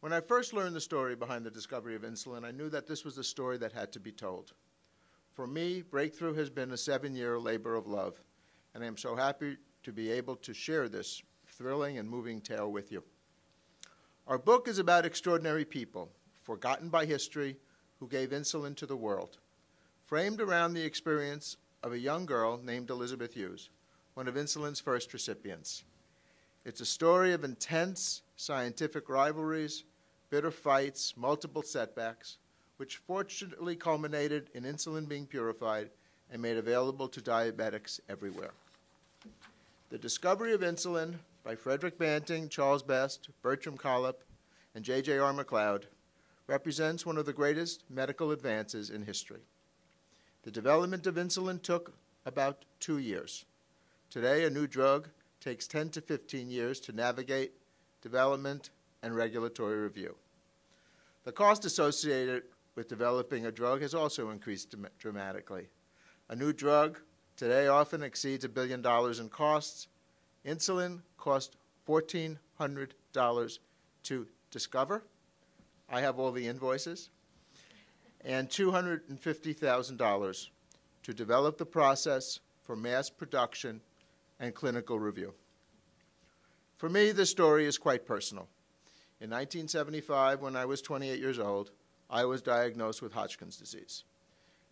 When I first learned the story behind the discovery of insulin, I knew that this was a story that had to be told. For me, breakthrough has been a 7-year labor of love, and I am so happy to be able to share this thrilling and moving tale with you. Our book is about extraordinary people, forgotten by history, who gave insulin to the world, framed around the experience of a young girl named Elizabeth Hughes, one of insulin's first recipients. It's a story of intense scientific rivalries, bitter fights, multiple setbacks, which fortunately culminated in insulin being purified and made available to diabetics everywhere. The discovery of insulin by Frederick Banting, Charles Best, Bertram Collop, and J.J.R. MacLeod represents one of the greatest medical advances in history. The development of insulin took about 2 years. Today, a new drug takes 10 to 15 years to navigate development and regulatory review. The cost associated with developing a drug has also increased dramatically. A new drug today often exceeds $1 billion in costs. Insulin cost $1,400 to discover. I have all the invoices. And $250,000 to develop the process for mass production and clinical review. For me, this story is quite personal. In 1975, when I was 28 years old, I was diagnosed with Hodgkin's disease.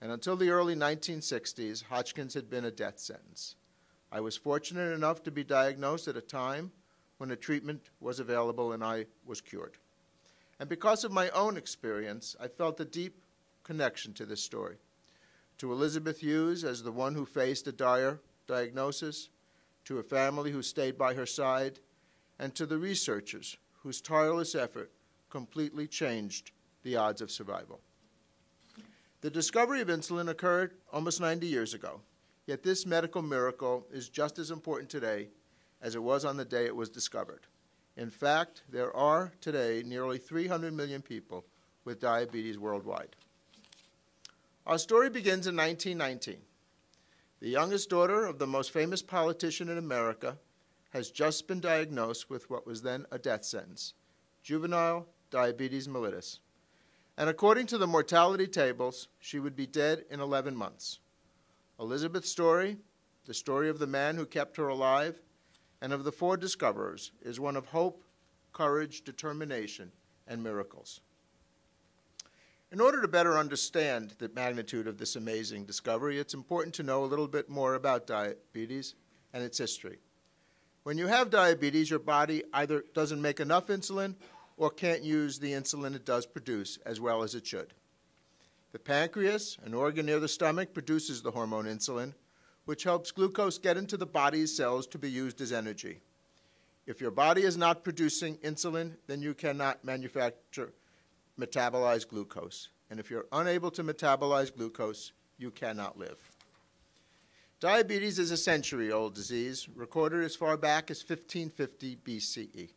And until the early 1960s, Hodgkin's had been a death sentence. I was fortunate enough to be diagnosed at a time when a treatment was available and I was cured. And because of my own experience, I felt a deep connection to this story. To Elizabeth Hughes as the one who faced a dire diagnosis, to a family who stayed by her side, and to the researchers whose tireless effort completely changed the odds of survival. The discovery of insulin occurred almost 90 years ago, yet this medical miracle is just as important today as it was on the day it was discovered. In fact, there are today nearly 300 million people with diabetes worldwide. Our story begins in 1919. The youngest daughter of the most famous politician in America has just been diagnosed with what was then a death sentence, juvenile diabetes mellitus. And according to the mortality tables, she would be dead in 11 months. Elizabeth's story, the story of the man who kept her alive, and of the 4 discoverers, is one of hope, courage, determination, and miracles. In order to better understand the magnitude of this amazing discovery, it's important to know a little bit more about diabetes and its history. When you have diabetes, your body either doesn't make enough insulin or can't use the insulin it does produce as well as it should. The pancreas, an organ near the stomach, produces the hormone insulin, which helps glucose get into the body's cells to be used as energy. If your body is not producing insulin, then you cannot metabolize glucose. And if you're unable to metabolize glucose, you cannot live. Diabetes is a century-old disease, recorded as far back as 1550 BCE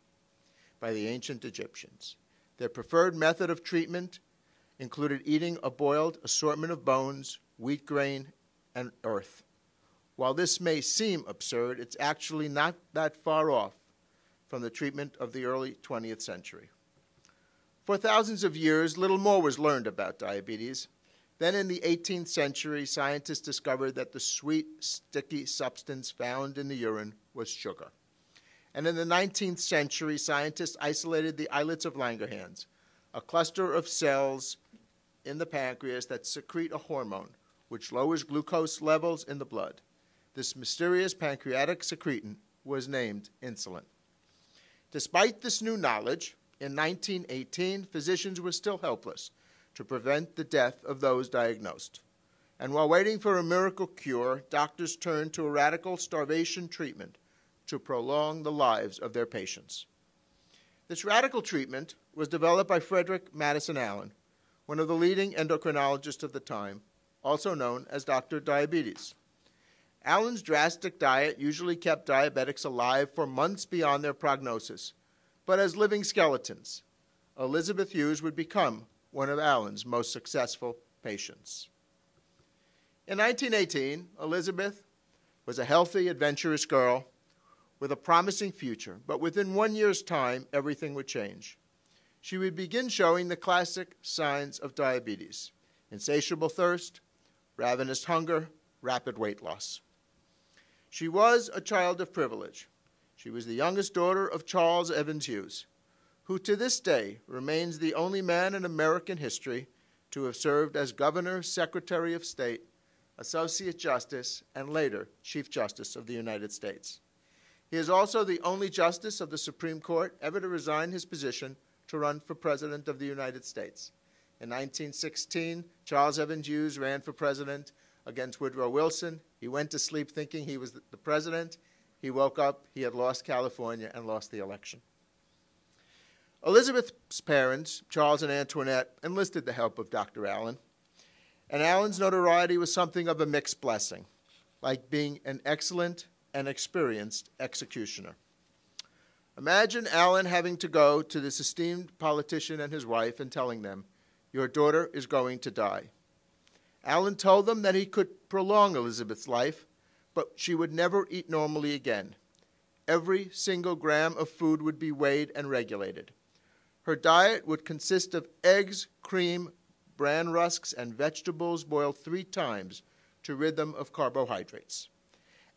by the ancient Egyptians. Their preferred method of treatment included eating a boiled assortment of bones, wheat grain, and earth. While this may seem absurd, it's actually not that far off from the treatment of the early 20th century. For thousands of years, little more was learned about diabetes. Then in the 18th century, scientists discovered that the sweet, sticky substance found in the urine was sugar. And in the 19th century, scientists isolated the islets of Langerhans, a cluster of cells in the pancreas that secrete a hormone which lowers glucose levels in the blood. This mysterious pancreatic secretin was named insulin. Despite this new knowledge, in 1918, physicians were still helpless to prevent the death of those diagnosed. And while waiting for a miracle cure, doctors turned to a radical starvation treatment to prolong the lives of their patients. This radical treatment was developed by Frederick Madison Allen, one of the leading endocrinologists of the time, also known as Dr. Diabetes. Allen's drastic diet usually kept diabetics alive for months beyond their prognosis, but as living skeletons, Elizabeth Hughes would become one of Allen's most successful patients. In 1918, Elizabeth was a healthy, adventurous girl with a promising future, but within 1 year's time, everything would change. she would begin showing the classic signs of diabetes: insatiable thirst, ravenous hunger, rapid weight loss. She was a child of privilege. She was the youngest daughter of Charles Evans Hughes, who to this day remains the only man in American history to have served as Governor, Secretary of State, Associate Justice, and later Chief Justice of the United States. He is also the only justice of the Supreme Court ever to resign his position to run for President of the United States. In 1916, Charles Evans Hughes ran for president against Woodrow Wilson. He went to sleep thinking he was the president. He woke up, he had lost California and lost the election. Elizabeth's parents, Charles and Antoinette, enlisted the help of Dr. Allen. And Allen's notoriety was something of a mixed blessing, like being an excellent and experienced executioner. Imagine Allen having to go to this esteemed politician and his wife and telling them, "Your daughter is going to die." Allen told them that he could prolong Elizabeth's life, but she would never eat normally again. Every single gram of food would be weighed and regulated. Her diet would consist of eggs, cream, bran rusks, and vegetables boiled 3 times to rid them of carbohydrates.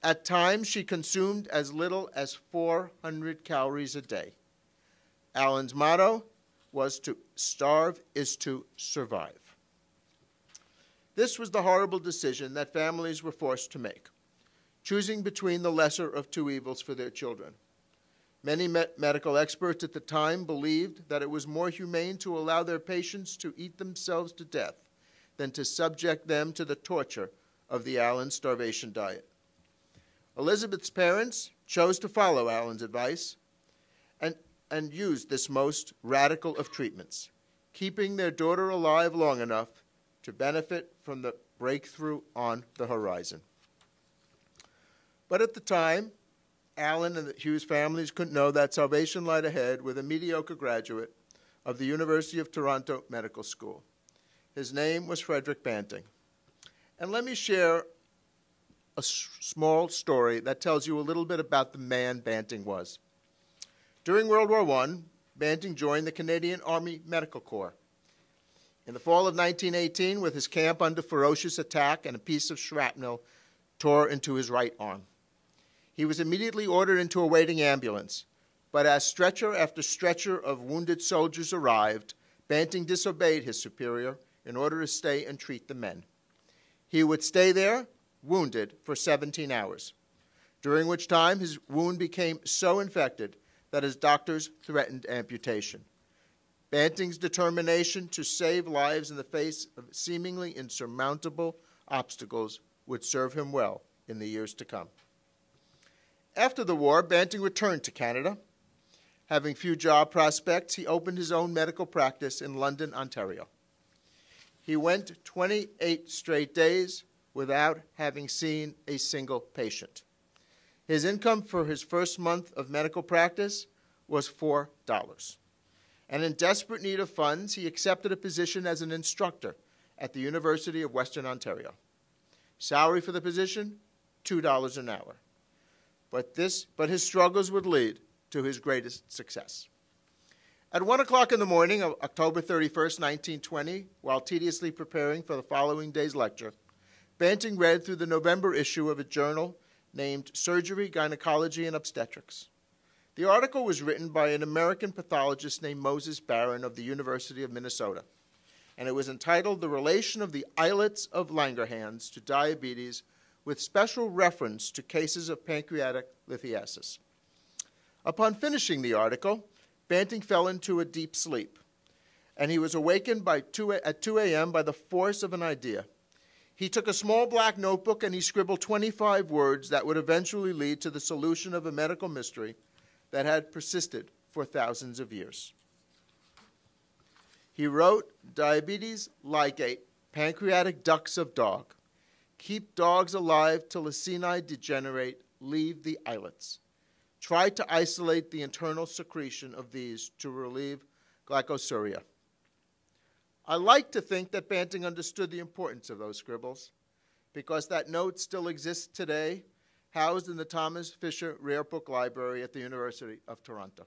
At times, she consumed as little as 400 calories a day. Allen's motto was to starve is to survive. This was the horrible decision that families were forced to make, choosing between the lesser of 2 evils for their children. Many medical experts at the time believed that it was more humane to allow their patients to eat themselves to death than to subject them to the torture of the Allen starvation diet. Elizabeth's parents chose to follow Allen's advice and used this most radical of treatments, keeping their daughter alive long enough to benefit from the breakthrough on the horizon. But at the time, Allen and the Hughes families couldn't know that salvation lied ahead with a mediocre graduate of the University of Toronto Medical School. His name was Frederick Banting. And let me share a small story that tells you a little bit about the man Banting was. During World War I, Banting joined the Canadian Army Medical Corps. In the fall of 1918, with his camp under ferocious attack and a piece of shrapnel tore into his right arm, he was immediately ordered into a waiting ambulance. But as stretcher after stretcher of wounded soldiers arrived, Banting disobeyed his superior in order to stay and treat the men. He would stay there, wounded, for 17 hours, during which time his wound became so infected that his doctors threatened amputation. Banting's determination to save lives in the face of seemingly insurmountable obstacles would serve him well in the years to come. After the war, Banting returned to Canada. Having few job prospects, he opened his own medical practice in London, Ontario. He went 28 straight days without having seen a single patient. His income for his first month of medical practice was $4. And in desperate need of funds, he accepted a position as an instructor at the University of Western Ontario. Salary for the position, $2 an hour. But his struggles would lead to his greatest success. At 1 o'clock in the morning of October 31st, 1920, while tediously preparing for the following day's lecture, Banting read through the November issue of a journal named Surgery, Gynecology, and Obstetrics. The article was written by an American pathologist named Moses Barron of the University of Minnesota, and it was entitled The Relation of the Islets of Langerhans to Diabetes, with special reference to cases of pancreatic lithiasis. Upon finishing the article, Banting fell into a deep sleep, and he was awakened at 2 a.m. by the force of an idea. He took a small black notebook and he scribbled 25 words that would eventually lead to the solution of a medical mystery that had persisted for thousands of years. He wrote, "Diabetes ligate, pancreatic ducts of dog. Keep dogs alive till acini degenerate, leave the islets. Try to isolate the internal secretion of these to relieve glycosuria." I like to think that Banting understood the importance of those scribbles, because that note still exists today, housed in the Thomas Fisher Rare Book Library at the University of Toronto.